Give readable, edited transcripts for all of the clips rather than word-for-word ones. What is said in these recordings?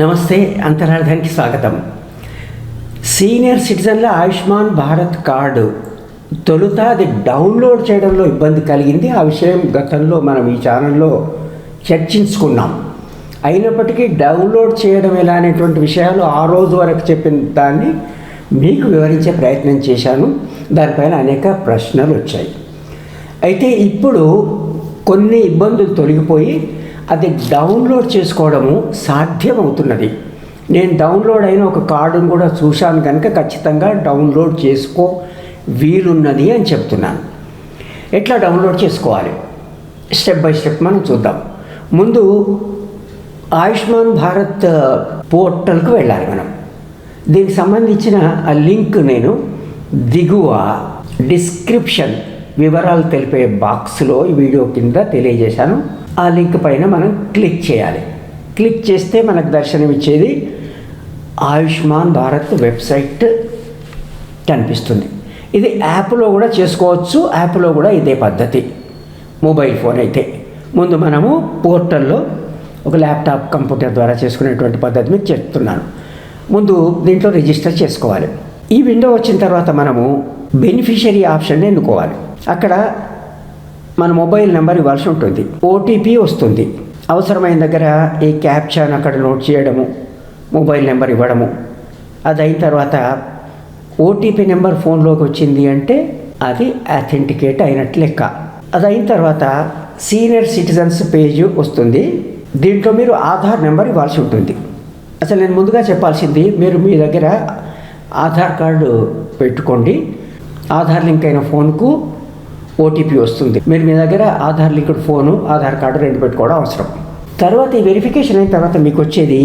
నమస్తే, అంతరార్థానికి స్వాగతం. సీనియర్ సిటిజన్ల ఆయుష్మాన్ భారత్ కార్డు తొలుత అది డౌన్లోడ్ చేయడంలో ఇబ్బంది కలిగింది. ఆ విషయం గతంలో మనం ఈ ఛానల్లో చర్చించుకున్నాం. అయినప్పటికీ డౌన్లోడ్ చేయడం ఎలా అనేటువంటి విషయాలు ఆ రోజు వరకు చెప్పిన దాన్ని మీకు వివరించే ప్రయత్నం చేశాను. దానిపైన అనేక ప్రశ్నలు వచ్చాయి. అయితే ఇప్పుడు కొన్ని ఇబ్బందులు తొలగిపోయి అది డౌన్లోడ్ చేసుకోవడము సాధ్యమవుతున్నది. నేను డౌన్లోడ్ అయిన ఒక కార్డును కూడా చూశాను కనుక ఖచ్చితంగా డౌన్లోడ్ చేసుకో వీలున్నది అని చెప్తున్నాను. ఎట్లా డౌన్లోడ్ చేసుకోవాలి స్టెప్ బై స్టెప్ మనం చూద్దాం. ముందు ఆయుష్మాన్ భారత్ పోర్టల్కు వెళ్ళాలి మనం. దీనికి సంబంధించిన ఆ లింక్ నేను దిగువ డిస్క్రిప్షన్ వివరాలు తెలిపే బాక్స్లో ఈ వీడియో కింద తెలియజేశాను. ఆ లింక్ పైన మనం క్లిక్ చేయాలి. క్లిక్ చేస్తే మనకు దర్శనమిచ్చేది ఆయుష్మాన్ భారత్ వెబ్సైట్ కనిపిస్తుంది. ఇది యాప్లో కూడా చేసుకోవచ్చు. యాప్లో కూడా ఇదే పద్ధతి. మొబైల్ ఫోన్ అయితే ముందు మనము పోర్టల్లో ఒక ల్యాప్టాప్ కంప్యూటర్ ద్వారా చేసుకునేటువంటి పద్ధతి మీకు చెప్తున్నాను. ముందు దీంట్లో రిజిస్టర్ చేసుకోవాలి. ఈ విండో వచ్చిన తర్వాత మనము బెనిఫిషరీ ఆప్షన్ ఎన్నుకోవాలి. అక్కడ మన మొబైల్ నెంబర్ ఇవ్వాల్సి ఉంటుంది. ఓటీపీ వస్తుంది. అవసరమైన దగ్గర ఈ క్యాప్చాను అక్కడ నోట్ చేయడము, మొబైల్ నెంబర్ ఇవ్వడము. అది అయిన తర్వాత ఓటీపీ నెంబర్ ఫోన్లోకి వచ్చింది అంటే అది అథెంటికేట్ అయినట్లు లెక్క. అది అయిన తర్వాత సీనియర్ సిటిజన్స్ పేజ్ వస్తుంది. దీంట్లో మీరు ఆధార్ నెంబర్ ఇవ్వాల్సి ఉంటుంది. అసలు నేను ముందుగా చెప్పాల్సింది, మీరు మీ దగ్గర ఆధార్ కార్డు పెట్టుకోండి. ఆధార్ లింక్ అయిన ఫోన్కు ఓటీపీ వస్తుంది. మీరు మీ దగ్గర Aadhaar linked phone, Aadhaar card రెండు పెట్టుకోవడం అవసరం. తర్వాత ఈ వెరిఫికేషన్ అయిన తర్వాత మీకు వచ్చేది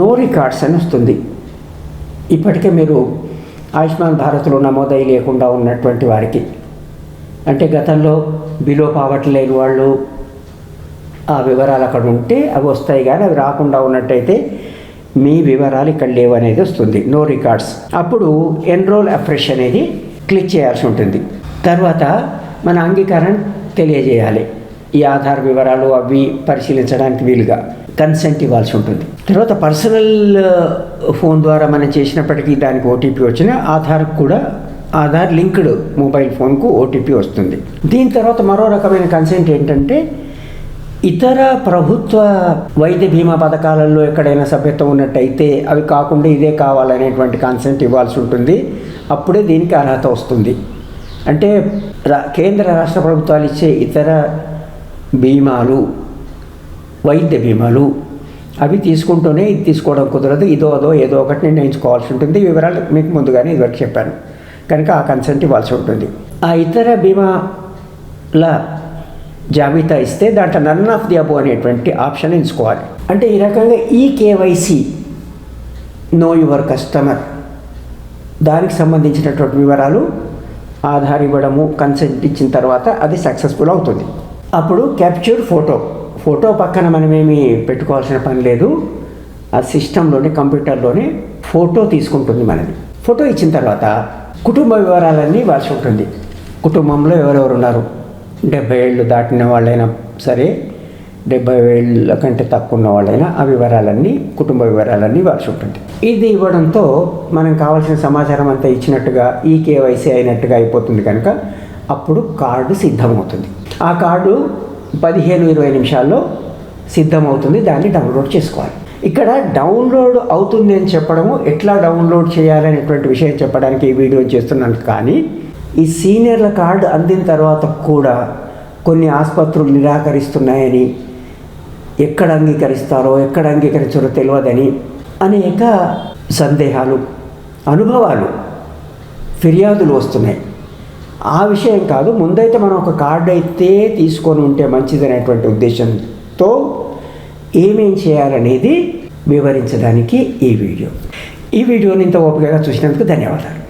నో రికార్డ్స్ అని వస్తుంది. ఇప్పటికే మీరు ఆయుష్మాన్ భారత్లో నమోదై లేకుండా ఉన్నటువంటి వారికి, అంటే గతంలో బిలో పావర్టీ లేని వాళ్ళు ఆ వివరాలు అక్కడ ఉంటే అవి వస్తాయి. కానీ అవి రాకుండా ఉన్నట్టయితే మీ వివరాలు ఇక్కడ లేవు అనేది వస్తుంది, నో రికార్డ్స్. అప్పుడు ఎన్రోల్ అఫ్రెష్ అనేది క్లిక్ చేయాల్సి ఉంటుంది. తర్వాత మన అంగీకారం తెలియజేయాలి. ఈ ఆధార్ వివరాలు అవి పరిశీలించడానికి వీలుగా కన్సెంట్ ఇవ్వాల్సి ఉంటుంది. తర్వాత పర్సనల్ ఫోన్ ద్వారా మనం చేసినప్పటికీ దానికి ఓటీపీ వచ్చిన ఆధార్ లింక్డ్ మొబైల్ ఫోన్కు ఓటీపీ వస్తుంది. దీని తర్వాత మరో రకమైన కన్సెంట్ ఏంటంటే, ఇతర ప్రభుత్వ వైద్య బీమా పథకాలలో ఎక్కడైనా సభ్యత్వం ఉన్నట్టయితే అవి కాకుండా ఇదే కావాలనేటువంటి కన్సెంట్ ఇవ్వాల్సి ఉంటుంది. అప్పుడే దీనికి అర్హత వస్తుంది. అంటే కేంద్ర రాష్ట్ర ప్రభుత్వాలు ఇచ్చే ఇతర బీమాలు, వైద్య బీమాలు అవి తీసుకుంటూనే ఇది తీసుకోవడం కుదరదు. ఇదో అదో ఏదో ఒకటి నిర్ణయించుకోవాల్సి ఉంటుంది. వివరాలు మీకు ముందుగానే ఇదివరకు చెప్పాను కనుక ఆ కన్సెంట్ ఇవ్వాల్సి ఉంటుంది. ఆ ఇతర బీమాల జాబితా ఇస్తే దాంట్లో నన్ ఆఫ్ ది అబో అనేటువంటి ఆప్షన్ ఎంచుకోవాలి. అంటే ఈ రకంగా ఈ కేవైసీ నో యువర్ కస్టమర్ దానికి సంబంధించినటువంటి వివరాలు ఆధార్ ఇవ్వడము, కన్సెంట్ ఇచ్చిన తర్వాత అది సక్సెస్ఫుల్ అవుతుంది. అప్పుడు క్యాప్చర్ ఫోటో పక్కన మనమేమి పెట్టుకోవాల్సిన పని లేదు. ఆ సిస్టంలోనే కంప్యూటర్లోనే ఫోటో తీసుకుంటుంది మనది. ఫోటో ఇచ్చిన తర్వాత కుటుంబ వివరాలన్నీ ఇవ్వాల్సి ఉంటుంది. కుటుంబంలో ఎవరెవరు ఉన్నారు, 70 ఏళ్ళు దాటిన వాళ్ళైనా సరే, 70 ఏళ్ళ కంటే తక్కువ ఉన్న వాళ్ళైనా ఆ వివరాలన్నీ, కుటుంబ వివరాలన్నీ ఇవ్వాల్సి ఉంటుంది. ఇది ఇవ్వడంతో మనం కావాల్సిన సమాచారం అంతా ఇచ్చినట్టుగా ఈ కేవైసీ అయినట్టుగా అయిపోతుంది. కనుక అప్పుడు కార్డు సిద్ధమవుతుంది. ఆ కార్డు 15-20 నిమిషాల్లో సిద్ధమవుతుంది. దాన్ని డౌన్లోడ్ చేసుకోవాలి. ఇక్కడ డౌన్లోడ్ అవుతుంది అని చెప్పడము, ఎట్లా డౌన్లోడ్ చేయాలనేటువంటి విషయం చెప్పడానికి ఈ వీడియో చేస్తున్నాను. కానీ ఈ సీనియర్ల కార్డు అందిన తర్వాత కూడా కొన్ని ఆసుపత్రులు నిరాకరిస్తున్నాయని, ఎక్కడ అంగీకరిస్తారో ఎక్కడ అంగీకరించారో తెలియదని అనేక సందేహాలు, అనుభవాలు, ఫిర్యాదులు వస్తున్నాయి. ఆ విషయం కాదు, ముందైతే మనం ఒక కార్డు అయితే తీసుకొని ఉంటే మంచిదనేటువంటి ఉద్దేశంతో ఏమేం చేయాలనేది వివరించడానికి ఈ వీడియోని ఇంత ఓపికగా చూసినందుకు ధన్యవాదాలు.